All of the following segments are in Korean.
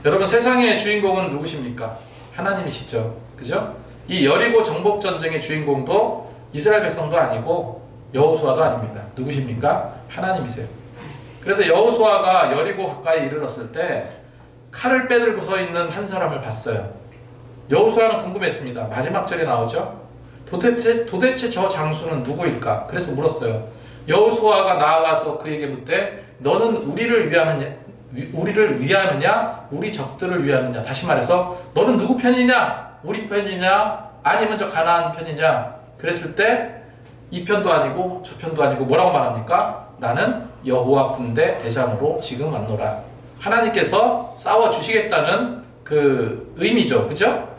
여러분, 세상의 주인공은 누구십니까? 하나님이시죠. 그죠? 이 여리고 정복 전쟁의 주인공도 이스라엘 백성도 아니고 여호수아도 아닙니다. 누구십니까? 하나님이세요. 그래서 여호수아가 여리고 가까이 이르렀을 때 칼을 빼들고 서 있는 한 사람을 봤어요. 여호수아는 궁금했습니다. 마지막 절에 나오죠. 도대체 저 장수는 누구일까? 그래서 물었어요. 여호수아가 나아가서 그에게 묻되 너는 우리를 위하느냐 우리 적들을 위하느냐. 다시 말해서 너는 누구 편이냐? 우리 편이냐? 아니면 저 가나안 편이냐? 그랬을 때 이 편도 아니고 저 편도 아니고 뭐라고 말합니까? 나는 여호와 군대 대장으로 지금 왔노라. 하나님께서 싸워주시겠다는 그 의미죠. 그죠?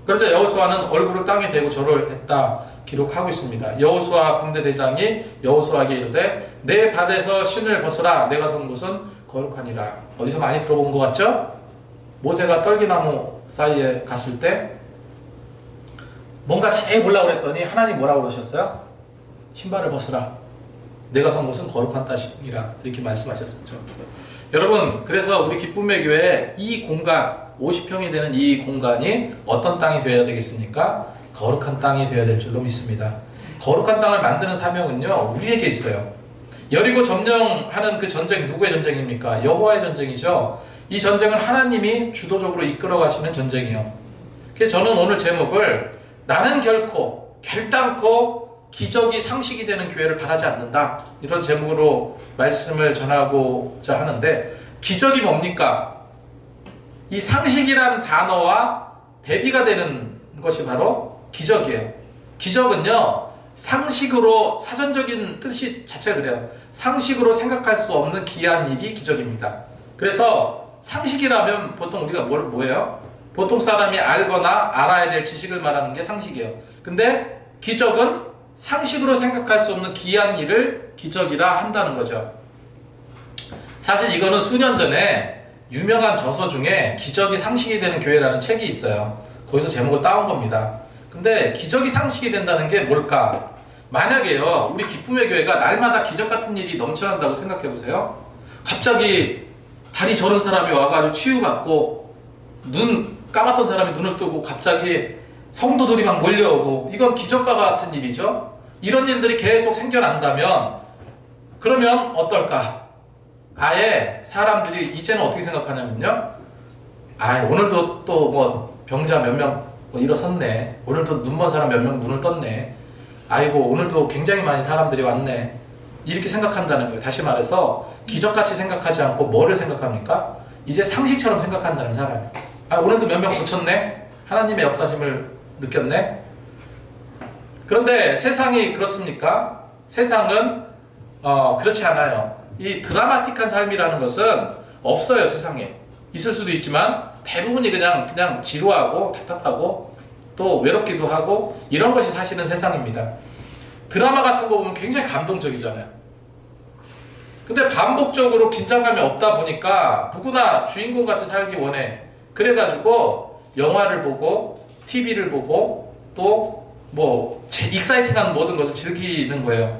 그래서 여호수아는 얼굴을 땅에 대고 절을 했다 기록하고 있습니다. 여호수아 군대 대장이 여호수아에게 이르되 내 발에서 신을 벗으라. 내가 선 곳은 거룩하니라. 어디서 많이 들어본 것 같죠? 모세가 떨기나무 사이에 갔을 때 뭔가 자세히 보려고 했더니 하나님 뭐라고 그러셨어요? 신발을 벗으라. 내가 선 곳은 거룩한 땅이라. 이렇게 말씀하셨죠. 여러분, 그래서 우리 기쁨의 교회 이 공간 50평이 되는 이 공간이 어떤 땅이 되어야 되겠습니까? 거룩한 땅이 되어야 될 줄로 믿습니다. 거룩한 땅을 만드는 사명은요, 우리에게 있어요. 여리고 점령하는 그 전쟁, 누구의 전쟁입니까? 여호와의 전쟁이죠. 이 전쟁은 하나님이 주도적으로 이끌어 가시는 전쟁이에요. 그래서 저는 오늘 제목을 나는 결단코 기적이 상식이 되는 교회를 바라지 않는다, 이런 제목으로 말씀을 전하고자 하는데, 기적이 뭡니까? 이 상식이란 단어와 대비가 되는 것이 바로 기적이에요. 기적은요, 상식으로, 사전적인 뜻이 자체가 그래요. 상식으로 생각할 수 없는 기이한 일이 기적입니다. 그래서 상식이라면 보통 우리가 뭐예요? 보통 사람이 알거나 알아야 될 지식을 말하는 게 상식이에요. 근데 기적은 상식으로 생각할 수 없는 기이한 일을 기적이라 한다는 거죠. 사실 이거는 수년 전에 유명한 저서 중에 기적이 상식이 되는 교회라는 책이 있어요. 거기서 제목을 따온 겁니다. 근데 기적이 상식이 된다는 게 뭘까? 만약에요, 우리 기쁨의 교회가 날마다 기적 같은 일이 넘쳐난다고 생각해 보세요. 갑자기 다리 저는 사람이 와가지고 치유받고, 눈 감았던 사람이 눈을 뜨고 갑자기 성도들이 막 몰려오고, 이건 기적과 같은 일이죠. 이런 일들이 계속 생겨난다면 그러면 어떨까? 아예 사람들이 이제는 어떻게 생각하냐면요, 오늘도 또 뭐 병자 몇 명 일어섰네, 오늘도 눈먼 사람 몇 명 눈을 떴네, 아이고 오늘도 굉장히 많이 사람들이 왔네, 이렇게 생각한다는 거예요. 다시 말해서 기적같이 생각하지 않고 뭐를 생각합니까? 이제 상식처럼 생각한다는 사람이에요. 오늘도 몇 명 고쳤네, 하나님의 역사심을 느꼈네. 그런데 세상이 그렇습니까? 세상은 그렇지 않아요. 이 드라마틱한 삶이라는 것은 없어요. 세상에 있을 수도 있지만 대부분이 그냥 지루하고 답답하고 또 외롭기도 하고, 이런 것이 사실은 세상입니다. 드라마 같은 거 보면 굉장히 감동적이잖아요. 근데 반복적으로 긴장감이 없다 보니까 누구나 주인공같이 살기 원해. 그래가지고 영화를 보고 TV를 보고 또 뭐 익사이팅한 모든 것을 즐기는 거예요.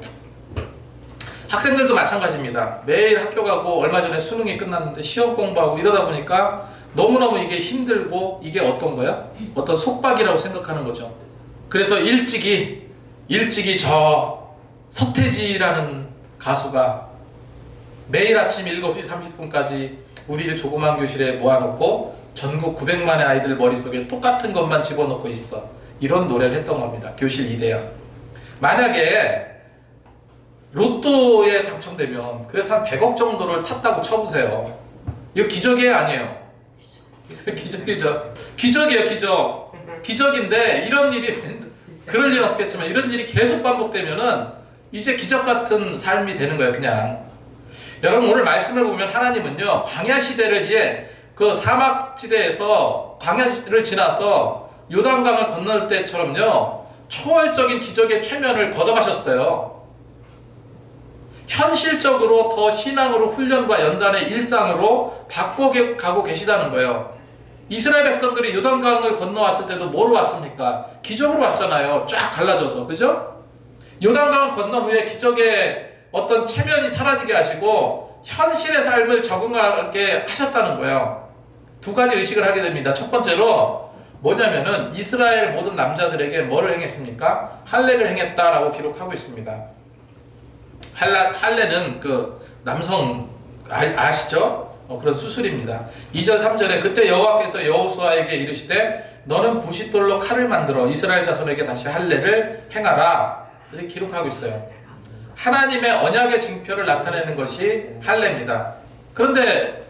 학생들도 마찬가지입니다. 매일 학교 가고, 얼마 전에 수능이 끝났는데 시험 공부하고 이러다 보니까 너무너무 이게 힘들고, 이게 어떤 거야? 어떤 속박이라고 생각하는 거죠. 그래서 일찍이 저 서태지라는 가수가 매일 아침 7시 30분까지 우리를 조그만 교실에 모아놓고 전국 900만의 아이들 머릿속에 똑같은 것만 집어넣고 있어, 이런 노래를 했던 겁니다. 교실 이대요. 만약에 로또에 당첨되면, 그래서 한 100억 정도를 탔다고 쳐보세요. 이거 기적이에요, 아니에요? 기적이죠. 기적이에요, 기적. 기적인데 이런 일이, 그럴 일은 없겠지만 이런 일이 계속 반복되면은 이제 기적 같은 삶이 되는 거예요, 그냥. 여러분, 오늘 말씀을 보면 하나님은요, 광야 시대를 이제 그 사막 지대에서 광야를 지나서 요단강을 건널 때처럼요, 초월적인 기적의 최면을 거둬가셨어요. 현실적으로 더 신앙으로 훈련과 연단의 일상으로 바꿔가고 계시다는 거예요. 이스라엘 백성들이 요단강을 건너왔을 때도 뭐로 왔습니까? 기적으로 왔잖아요. 쫙 갈라져서. 그죠? 요단강을 건넌 후에 기적의 어떤 체면이 사라지게 하시고 현실의 삶을 적응하게 하셨다는 거예요. 두 가지 의식을 하게 됩니다. 첫 번째로 뭐냐면은 이스라엘 모든 남자들에게 뭐를 행했습니까? 할례를 행했다라고 기록하고 있습니다. 할례는 그 남성 아시죠? 그런 수술입니다. 2절 3절에 그때 여호와께서 여호수아에게 이르시되 너는 부싯돌로 칼을 만들어 이스라엘 자손에게 다시 할례를 행하라. 이렇게 기록하고 있어요. 하나님의 언약의 징표를 나타내는 것이 할례입니다. 그런데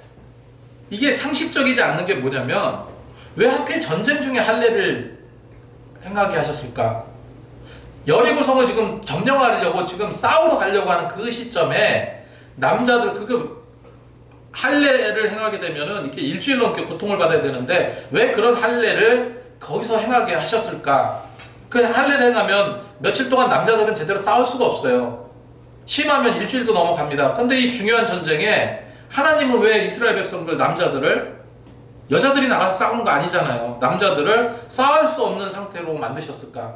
이게 상식적이지 않는 게 뭐냐면 왜 하필 전쟁 중에 할례를 행하게 하셨을까? 여리고성을 지금 점령하려고 지금 싸우러 가려고 하는 그 시점에 남자들 그거 할례를 행하게 되면은 이렇게 일주일 넘게 고통을 받아야 되는데 왜 그런 할례를 거기서 행하게 하셨을까? 그 할례를 행하면 며칠 동안 남자들은 제대로 싸울 수가 없어요. 심하면 일주일도 넘어갑니다. 근데 이 중요한 전쟁에 하나님은 왜 이스라엘 백성들 남자들을 여자들이 나가서 싸우는 거 아니잖아요. 남자들을 싸울 수 없는 상태로 만드셨을까?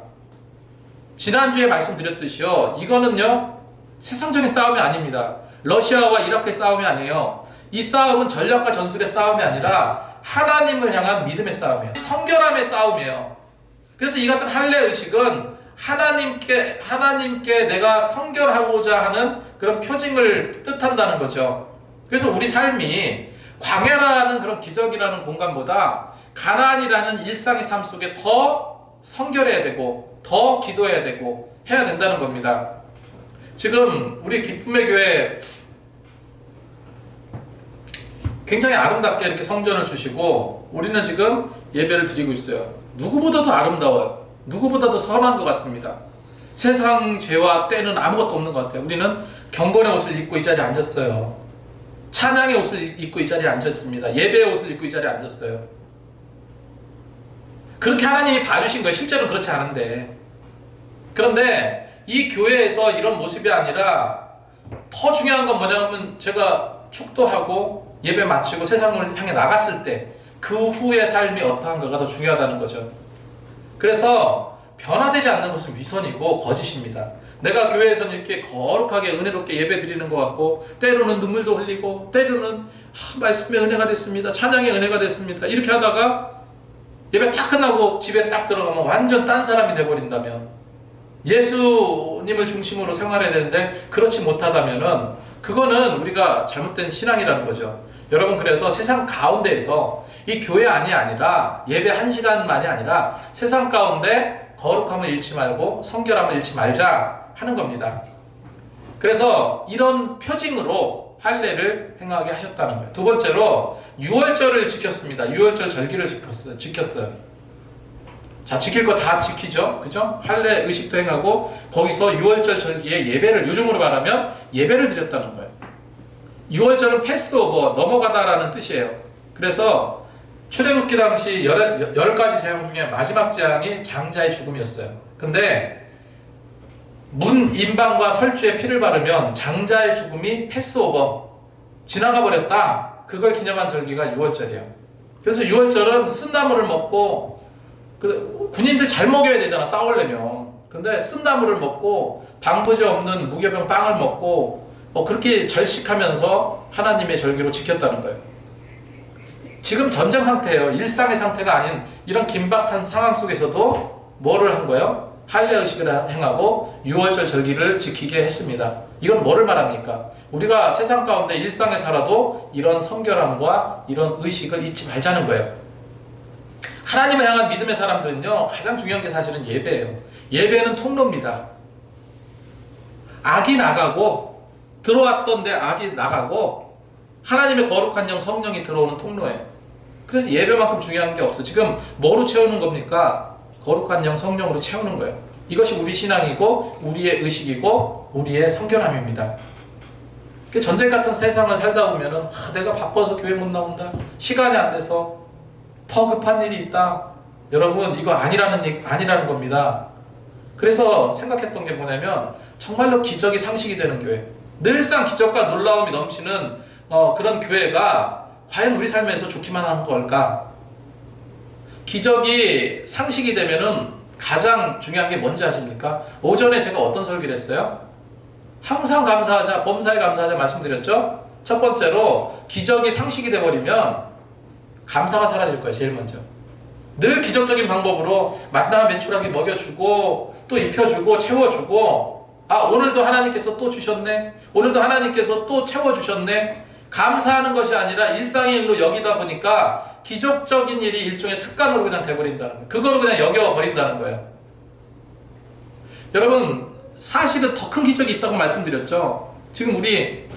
지난주에 말씀드렸듯이요. 이거는요. 세상적인 싸움이 아닙니다. 러시아와 이라크의 싸움이 아니에요. 이 싸움은 전략과 전술의 싸움이 아니라 하나님을 향한 믿음의 싸움이에요. 성결함의 싸움이에요. 그래서 이 같은 할례 의식은 하나님께 내가 성결하고자 하는 그런 표징을 뜻한다는 거죠. 그래서 우리 삶이 광야라는 그런 기적이라는 공간보다 가나안이라는 일상의 삶 속에 더 성결해야 되고 더 기도해야 되고 해야 된다는 겁니다. 지금 우리 기쁨의 교회 굉장히 아름답게 이렇게 성전을 주시고 우리는 지금 예배를 드리고 있어요. 누구보다도 아름다워요. 누구보다도 선한 것 같습니다. 세상 죄와 때는 아무것도 없는 것 같아요. 우리는 경건의 옷을 입고 이 자리에 앉았어요. 찬양의 옷을 입고 이 자리에 앉았습니다. 예배의 옷을 입고 이 자리에 앉았어요. 그렇게 하나님이 봐주신 거예요. 실제로는 그렇지 않은데. 그런데 이 교회에서 이런 모습이 아니라 더 중요한 건 뭐냐면 제가 축도하고 예배 마치고 세상을 향해 나갔을 때 그 후의 삶이 어떠한가가 더 중요하다는 거죠. 그래서 변화되지 않는 것은 위선이고 거짓입니다. 내가 교회에서는 이렇게 거룩하게 은혜롭게 예배 드리는 것 같고 때로는 눈물도 흘리고 때로는 말씀의 은혜가 됐습니다. 찬양의 은혜가 됐습니다. 이렇게 하다가 예배 딱 끝나고 집에 딱 들어가면 완전 딴 사람이 돼버린다면 예수님을 중심으로 생활해야 되는데 그렇지 못하다면은 그거는 우리가 잘못된 신앙이라는 거죠. 여러분 그래서 세상 가운데에서 이 교회 안이 아니라 예배 1시간만이 아니라 세상 가운데 거룩함을 잃지 말고 성결함을 잃지 말자 하는 겁니다. 그래서 이런 표징으로 할례를 행하게 하셨다는 거예요. 두 번째로 유월절을 지켰습니다. 유월절 절기를 지켰어요. 자, 지킬 거 다 지키죠. 그죠? 할례 의식도 행하고 거기서 유월절 절기에 예배를 요즘으로 말하면 예배를 드렸다는 거예요. 유월절은 패스오버, 넘어가다라는 뜻이에요. 그래서 출애굽기 당시 10가지 재앙 중에 마지막 재앙이 장자의 죽음이었어요. 근데 문 임방과 설주에 피를 바르면 장자의 죽음이 패스오버, 지나가 버렸다. 그걸 기념한 절기가 유월절이에요. 그래서 유월절은 쓴나물을 먹고 군인들 잘 먹여야 되잖아, 싸우려면. 근데 쓴나물을 먹고 방부제 없는 무교병 빵을 먹고 그렇게 절식하면서 하나님의 절기로 지켰다는 거예요. 지금 전쟁 상태예요. 일상의 상태가 아닌 이런 긴박한 상황 속에서도 뭐를 한 거예요? 할례 의식을 행하고 유월절 절기를 지키게 했습니다. 이건 뭐를 말합니까? 우리가 세상 가운데 일상에 살아도 이런 성결함과 이런 의식을 잊지 말자는 거예요. 하나님을 향한 믿음의 사람들은요, 가장 중요한 게 사실은 예배예요. 예배는 통로입니다. 악이 나가고 들어왔던데 악이 나가고 하나님의 거룩한 영 성령이 들어오는 통로예요. 그래서 예배만큼 중요한 게 없어. 지금 뭐로 채우는 겁니까? 거룩한 영 성령으로 채우는 거예요. 이것이 우리 신앙이고 우리의 의식이고 우리의 성결함입니다. 전쟁 같은 세상을 살다 보면은 내가 바빠서 교회 못 나온다. 시간이 안 돼서 더 급한 일이 있다. 여러분 이거 아니라는 겁니다. 그래서 생각했던 게 뭐냐면 정말로 기적이 상식이 되는 교회, 늘상 기적과 놀라움이 넘치는 그런 교회가 과연 우리 삶에서 좋기만 하는 걸까? 기적이 상식이 되면은 가장 중요한 게 뭔지 아십니까? 오전에 제가 어떤 설교를 했어요? 항상 감사하자, 범사에 감사하자 말씀드렸죠? 첫 번째로 기적이 상식이 돼버리면 감사가 사라질 거야, 제일 먼저. 늘 기적적인 방법으로 만나 매출하게 먹여주고 또 입혀주고 채워주고, 아 오늘도 하나님께서 또 주셨네, 오늘도 하나님께서 또 채워주셨네, 감사하는 것이 아니라 일상의 일로 여기다 보니까 기적적인 일이 일종의 습관으로 그냥 돼버린다는 거예요. 그거로 그냥 여겨버린다는 거예요. 여러분, 사실은 더 큰 기적이 있다고 말씀드렸죠. 지금 우리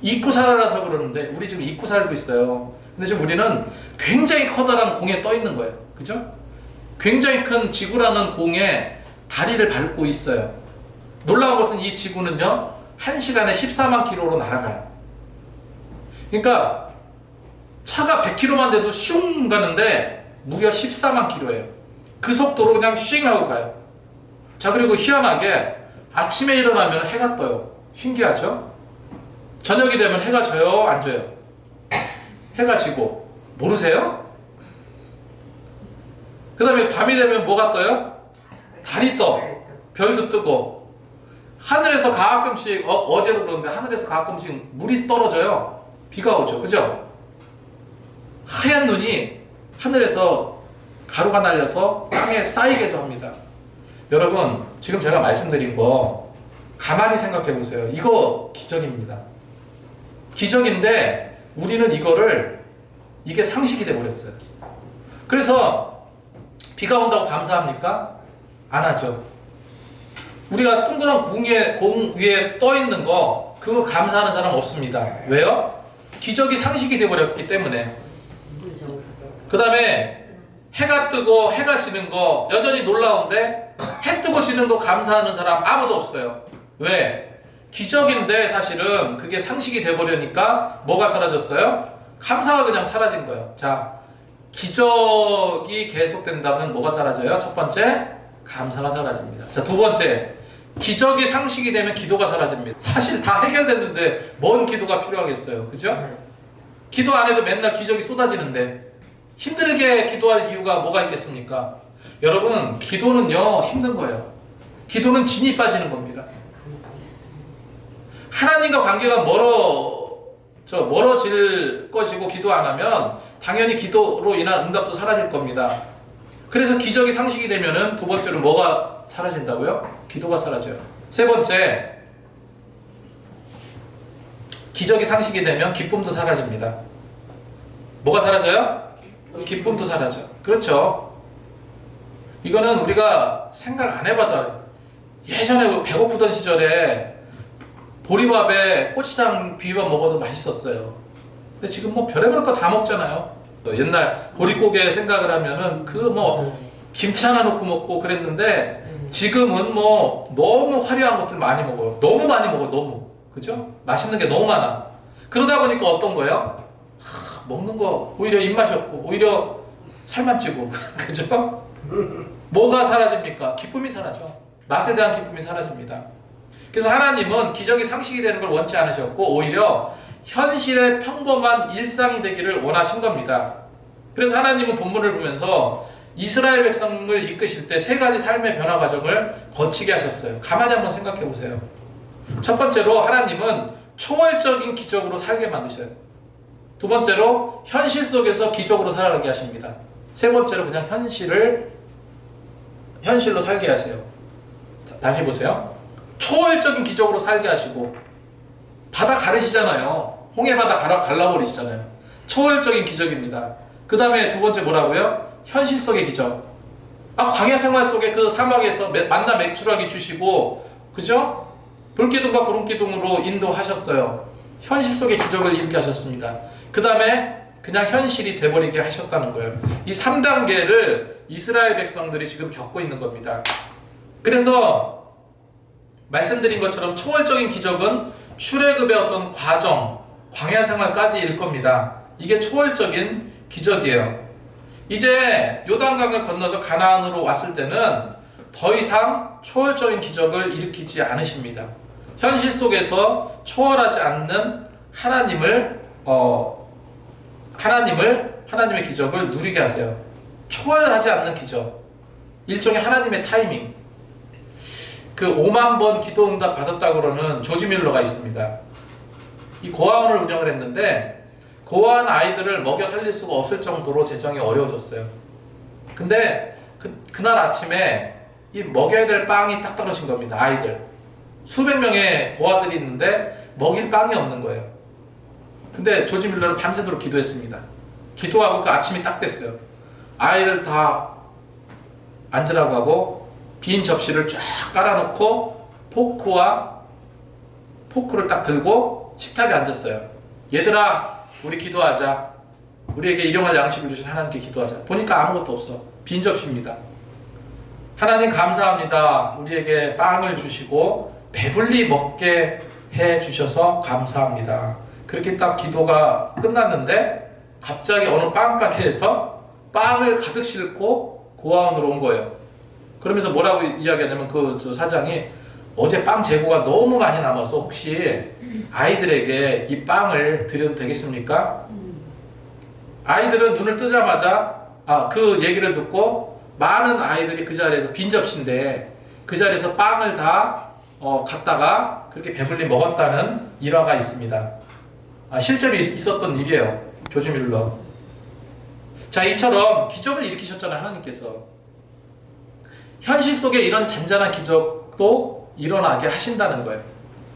잊고 살아서 그러는데, 우리 지금 잊고 살고 있어요. 근데 지금 우리는 굉장히 커다란 공에 떠 있는 거예요. 그죠? 굉장히 큰 지구라는 공에 다리를 밟고 있어요. 놀라운 것은 이 지구는요, 1시간에 14만 킬로로 날아가요. 그러니까 차가 100km만 돼도 슝 가는데 무려 14만 킬로예요. 그 속도로 그냥 슝 하고 가요. 자, 그리고 희한하게 아침에 일어나면 해가 떠요. 신기하죠? 저녁이 되면 해가 져요, 안 져요? 해가 지고. 모르세요? 그 다음에 밤이 되면 뭐가 떠요? 달이 떠. 별도 뜨고. 하늘에서 가끔씩, 어제도 그런데 하늘에서 가끔씩 물이 떨어져요. 비가 오죠. 그죠? 하얀 눈이 하늘에서 가루가 날려서 땅에 쌓이기도 합니다. 여러분, 지금 제가 말씀드린 거 가만히 생각해 보세요. 이거 기적입니다. 기적인데 우리는 이게 상식이 돼 버렸어요. 그래서 비가 온다고 감사합니까? 안 하죠. 우리가 둥그런 공 위에 떠 있는 거, 그거 감사하는 사람 없습니다. 왜요? 기적이 상식이 돼 버렸기 때문에. 그 다음에 해가 뜨고 해가 지는 거 여전히 놀라운데, 해 뜨고 지는 거 감사하는 사람 아무도 없어요. 왜? 기적인데 사실은 그게 상식이 돼버리니까 뭐가 사라졌어요? 감사가 그냥 사라진 거예요. 자, 기적이 계속된다면 뭐가 사라져요? 첫 번째, 감사가 사라집니다. 자, 두 번째, 기적이 상식이 되면 기도가 사라집니다. 사실 다 해결됐는데 뭔 기도가 필요하겠어요. 그죠? 기도 안 해도 맨날 기적이 쏟아지는데 힘들게 기도할 이유가 뭐가 있겠습니까? 여러분, 기도는요, 힘든 거예요. 기도는 진이 빠지는 겁니다. 하나님과 관계가 멀어질 것이고, 기도 안 하면 당연히 기도로 인한 응답도 사라질 겁니다. 그래서 기적이 상식이 되면은 두 번째로 뭐가 사라진다고요? 기도가 사라져요. 세 번째, 기적이 상식이 되면 기쁨도 사라집니다. 뭐가 사라져요? 기쁨도 사라져. 그렇죠. 이거는 우리가 생각 안 해봐도 알아요. 예전에 배고프던 시절에 보리밥에 고추장 비벼 먹어도 맛있었어요. 근데 지금 뭐 별의별 거 다 먹잖아요. 옛날 보릿고개 생각을 하면은 김치 하나 넣고 먹고 그랬는데, 지금은 너무 화려한 것들 많이 먹어요. 너무 많이 먹어, 너무. 그죠? 맛있는 게 너무 많아. 그러다 보니까 어떤 거예요? 먹는 거 오히려 입맛이 없고 오히려 살만 찌고. 그죠? 뭐가 사라집니까? 기쁨이 사라져. 맛에 대한 기쁨이 사라집니다. 그래서 하나님은 기적이 상식이 되는 걸 원치 않으셨고, 오히려 현실의 평범한 일상이 되기를 원하신 겁니다. 그래서 하나님은 본문을 보면서 이스라엘 백성을 이끄실 때 세 가지 삶의 변화 과정을 거치게 하셨어요. 가만히 한번 생각해 보세요. 첫 번째로, 하나님은 초월적인 기적으로 살게 만드셔요. 두 번째로, 현실 속에서 기적으로 살아가게 하십니다. 세 번째로, 그냥 현실로 살게 하세요. 다시 보세요. 초월적인 기적으로 살게 하시고, 바다 가르시잖아요. 홍해바다 갈라버리시잖아요. 초월적인 기적입니다. 그 다음에 두 번째 뭐라고요? 현실 속의 기적. 광야 생활 속에 그 사막에서 만나 맥주라기 주시고, 그죠? 불기둥과 구름기둥으로 인도하셨어요. 현실 속의 기적을 일으게 하셨습니다. 그 다음에 그냥 현실이 돼버리게 하셨다는 거예요. 이 3단계를 이스라엘 백성들이 지금 겪고 있는 겁니다. 그래서 말씀드린 것처럼 초월적인 기적은 출애굽의 어떤 과정, 광야 생활까지일 겁니다. 이게 초월적인 기적이에요. 이제 요단강을 건너서 가나안으로 왔을 때는 더 이상 초월적인 기적을 일으키지 않으십니다. 현실 속에서 초월하지 않는 하나님의 기적을 누리게 하세요. 초월하지 않는 기적, 일종의 하나님의 타이밍. 그 5만 번 기도 응답 받았다고 그러는 조지 밀러가 있습니다. 이 고아원을 운영을 했는데, 고아한 아이들을 먹여 살릴 수가 없을 정도로 재정이 어려워졌어요. 근데 그날 아침에 이 먹여야 될 빵이 딱 떨어진 겁니다. 아이들 수백 명의 고아들이 있는데 먹일 빵이 없는 거예요. 근데 조지 밀러는 밤새도록 기도했습니다. 기도하고 그 아침이 딱 됐어요. 아이들 다 앉으라고 하고 빈 접시를 쫙 깔아놓고 포크를 딱 들고 식탁에 앉았어요. 얘들아, 우리 기도하자. 우리에게 일용할 양식을 주신 하나님께 기도하자. 보니까 아무것도 없어. 빈 접시입니다. 하나님 감사합니다. 우리에게 빵을 주시고 배불리 먹게 해 주셔서 감사합니다. 그렇게 딱 기도가 끝났는데 갑자기 어느 빵가게에서 빵을 가득 싣고 고아원으로 온 거예요. 그러면서 뭐라고 이야기하냐면 그 사장이 어제 빵 재고가 너무 많이 남아서 혹시 아이들에게 이 빵을 드려도 되겠습니까? 아이들은 눈을 뜨자마자 그 얘기를 듣고 많은 아이들이 그 자리에서 빈 접시인데 그 자리에서 빵을 다 갖다가 그렇게 배불리 먹었다는 일화가 있습니다. 실제로 있었던 일이에요. 조지 밀러. 자, 이처럼 기적을 일으키셨잖아요. 하나님께서. 현실 속에 이런 잔잔한 기적도 일어나게 하신다는 거예요.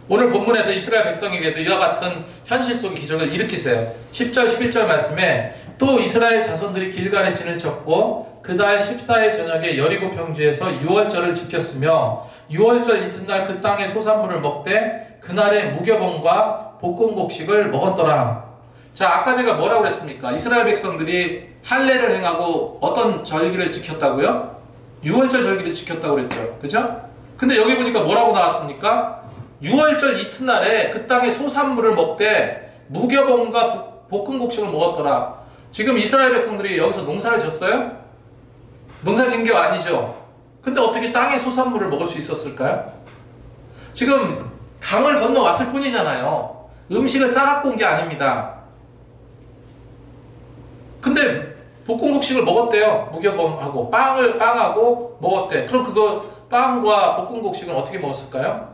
오늘 본문에서 이스라엘 백성에게도 이와 같은 현실 속의 기적을 일으키세요. 10절 11절 말씀에 또 이스라엘 자손들이 길갈에 진을 쳤고 그 달 14일 저녁에 여리고 평지에서 유월절을 지켰으며 유월절 이튿날 그 땅의 소산물을 먹되 그날에 무교봉과 볶은 곡식을 먹었더라. 자, 아까 제가 뭐라고 그랬습니까? 이스라엘 백성들이 할례를 행하고 어떤 절기를 지켰다고요? 유월절 절기를 지켰다고 그랬죠. 그죠? 근데 여기 보니까 뭐라고 나왔습니까? 유월절 이튿날에 그 땅의 소산물을 먹되 무교봉과 볶은 곡식을 먹었더라. 지금 이스라엘 백성들이 여기서 농사를 졌어요? 농사 진 게 아니죠. 근데 어떻게 땅의 소산물을 먹을 수 있었을까요? 지금 강을 건너왔을 뿐이잖아요. 음식을 싸갖고 온 게 아닙니다. 근데 볶음국식을 먹었대요. 무교봉하고 빵하고 먹었대. 그럼 그거 빵과 볶음국식은 어떻게 먹었을까요?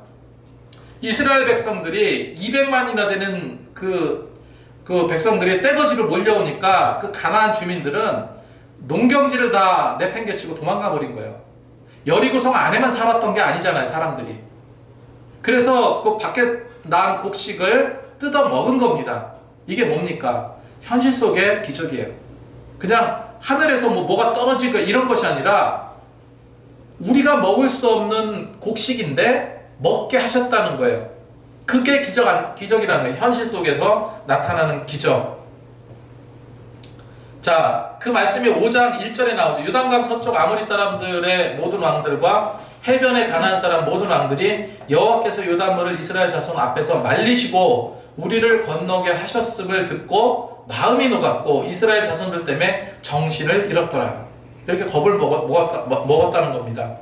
이스라엘 백성들이 200만이나 되는 그 백성들이 떼거지로 몰려오니까 그 가나안 주민들은 농경지를 다 내팽개치고 도망가 버린 거예요. 여리고성 안에만 살았던 게 아니잖아요, 사람들이. 그래서 그 밖에 난 곡식을 뜯어 먹은 겁니다. 이게 뭡니까? 현실 속의 기적이에요. 그냥 하늘에서 뭐가 떨어지고 이런 것이 아니라 우리가 먹을 수 없는 곡식인데 먹게 하셨다는 거예요. 그게 기적이라는 거예요. 현실 속에서 나타나는 기적. 자, 그 말씀이 5장 1절에 나오죠. 요단강 서쪽 아모리 사람들의 모든 왕들과 해변의 가나안 사람 모든 왕들이 여호와께서 요단물을 이스라엘 자손 앞에서 말리시고 우리를 건너게 하셨음을 듣고 마음이 녹았고 이스라엘 자손들 때문에 정신을 잃었더라. 이렇게 겁을 먹었다는 겁니다.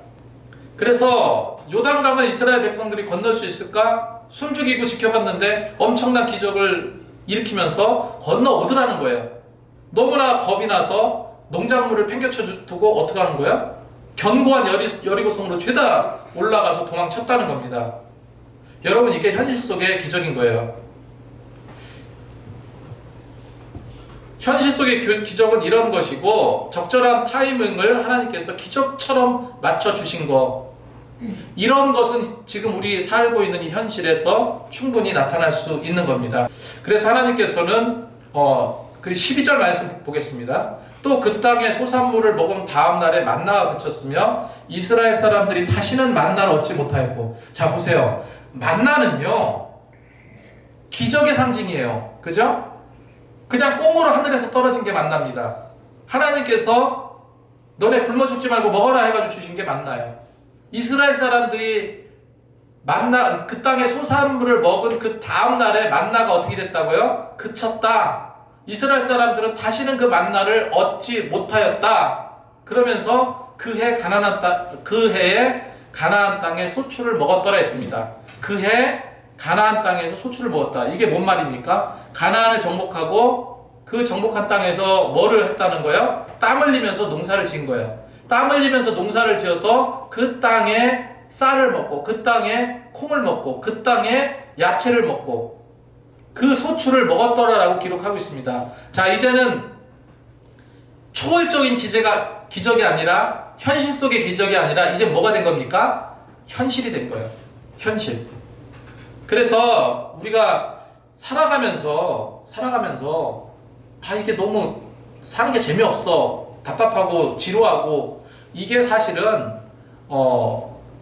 그래서 요단강을 이스라엘 백성들이 건널 수 있을까? 숨죽이고 지켜봤는데 엄청난 기적을 일으키면서 건너오더라는 거예요. 너무나 겁이 나서 농작물을 팽개쳐 두고 어떻게 하는 거야? 견고한 여리고성으로 죄다 올라가서 도망쳤다는 겁니다. 여러분, 이게 현실 속의 기적인 거예요. 현실 속의 기적은 이런 것이고 적절한 타이밍을 하나님께서 기적처럼 맞춰주신 거, 이런 것은 지금 우리 살고 있는 이 현실에서 충분히 나타날 수 있는 겁니다. 그래서 하나님께서는 그 12절 말씀 보겠습니다. 또 그 땅의 소산물을 먹은 다음 날에 만나가 그쳤으며 이스라엘 사람들이 다시는 만나를 얻지 못하였고. 자, 보세요. 만나는요 기적의 상징이에요. 그죠? 그냥 꽁으로 하늘에서 떨어진 게 만납니다. 하나님께서 너네 굶어 죽지 말고 먹어라 해가지고 주신 게 만나요. 이스라엘 사람들이 그 땅의 소산물을 먹은 그 다음 날에 만나가 어떻게 됐다고요? 그쳤다. 이스라엘 사람들은 다시는 그 만나를 얻지 못하였다. 그러면서 그 해에 가나안 땅의 소출을 먹었더라 했습니다. 그 해 가나안 땅에서 소출을 먹었다. 이게 뭔 말입니까? 가나안을 정복하고 그 정복한 땅에서 뭐를 했다는 거예요? 땀 흘리면서 농사를 지은 거예요. 땀 흘리면서 농사를 지어서 그 땅에 쌀을 먹고 그 땅에 콩을 먹고 그 땅에 야채를 먹고 그 소출을 먹었더라라고 기록하고 있습니다. 자, 이제는 초월적인 기적이 아니라 현실 속의 기적이 아니라 이제 뭐가 된 겁니까? 현실이 된 거예요. 현실. 그래서 우리가 살아가면서 이게 너무 사는 게 재미없어, 답답하고 지루하고, 이게 사실은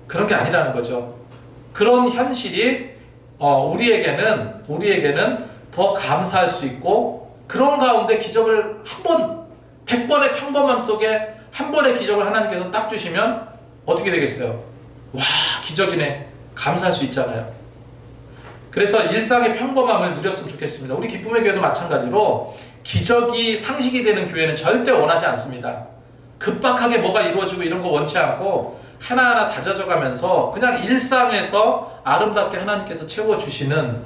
그런 게 아니라는 거죠. 그런 현실이 우리에게는 더 감사할 수 있고, 그런 가운데 기적을 100번의 평범함 속에 한 번의 기적을 하나님께서 딱 주시면 어떻게 되겠어요? 와, 기적이네. 감사할 수 있잖아요. 그래서 일상의 평범함을 누렸으면 좋겠습니다. 우리 기쁨의 교회도 마찬가지로 기적이 상식이 되는 교회는 절대 원하지 않습니다. 급박하게 뭐가 이루어지고 이런 거 원치 않고 하나하나 다져져가면서 그냥 일상에서 아름답게 하나님께서 채워주시는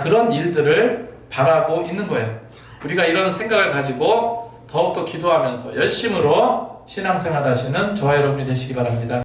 그런 일들을 바라고 있는 거예요. 우리가 이런 생각을 가지고 더욱더 기도하면서 열심으로 신앙생활 하시는 저와 여러분이 되시기 바랍니다.